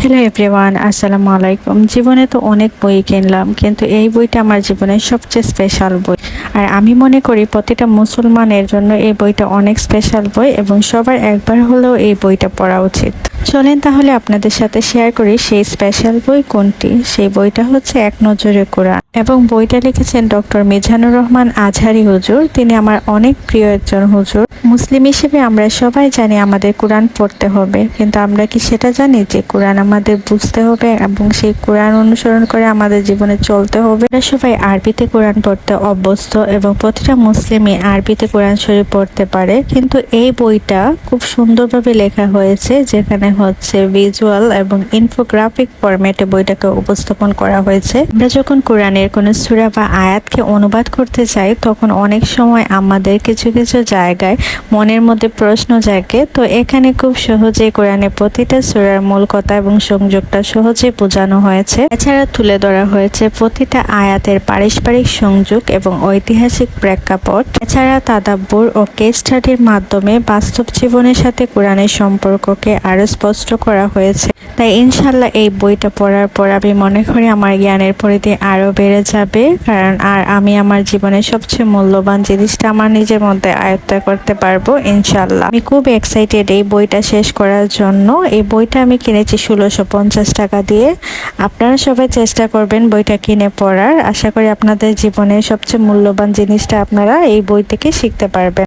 Hello everyone, আসসালামু আলাইকুম। জীবনে তো অনেক বই কিনলাম, কিন্তু এই বইটা আমার জীবনের সবচেয়ে স্পেশাল বই। আর আমি মনে করি প্রতিটা মুসলমানের জন্য এই বইটা অনেক স্পেশাল বই এবং সবার একবার হলেও এই বইটা পড়া উচিত। চলেন তাহলে আপনাদের সাথে শেয়ার করি সেই স্পেশাল বই কোনটি। সেই বইটা হচ্ছে এক নজরে কোরআন এবং বইটা লিখেছেন ডক্টর মিজানুর রহমান আজহারি হুজুর। তিনি আমার অনেক প্রিয় একজন হুজুর। মুসলিম হিসেবে আমরা সবাই জানি আমাদের কোরআন পড়তে হবে, কিন্তু আমরা কি সেটা জানি যে কোরআন আমাদের বুঝতে হবে এবং সেই কোরআন অনুসরণ করে আমাদের জীবনে চলতে হবে? আমরা সবাই আরবিতে কোরআন পড়তে অভ্যস্ত এবং প্রতিটা মুসলিমই আরবিতে কোরআন শরীফ পড়তে পারে, কিন্তু এই বইটা খুব সুন্দরভাবে লেখা হয়েছে, যেখানে হচ্ছে ভিজুয়াল এবং ইনফোগ্রাফিক ফরম্যাটে বইটাকে উপস্থাপন করা হয়েছে। আমরা যখন কোরআনের কোনো সূরা বা আয়াতকে অনুবাদ করতে চাই, তখন অনেক সময় আমাদের কিছু কিছু জায়গায় মনের মধ্যে প্রশ্ন জাগে। তো এখানে খুব সহজেই কোরআনের প্রতিটা সূরার মূল কথা এবং সংযোগটা সহজে বোঝানো হয়েছে। এছাড়া তুলে ধরা হয়েছে প্রতিটা আয়াতের পারস্পরিক সংযোগ এবং ঐতিহাসিক প্রেক্ষাপট। এছাড়া তাদাব্বুর ও কেস স্টাডির মাধ্যমে বাস্তব জীবনের সাথে কোরআনের সম্পর্ককে আরো স্পষ্ট করা হয়েছে। তাই ইনশাল্লাহ এই বইটা পড়ার পর আমি মনে করি আমার জ্ঞানের পরিধি আরো বেড়ে যাবে, কারণ আমি আমার জীবনের সবচেয়ে মূল্যবান জিনিসটা আমার নিজের মধ্যে আয়ত্ত করতে পারবো ইনশাল্লাহ। আমি খুব এক্সাইটেড এই বইটা শেষ করার জন্য। এই বইটা আমি কিনেছি 1650 টাকা দিয়ে। আপনারা সবাই চেষ্টা করবেন বইটা কিনে পড়ার। আশা করি আপনাদের জীবনের সবচেয়ে মূল্যবান জিনিসটা আপনারা এই বই থেকে শিখতে পারবেন।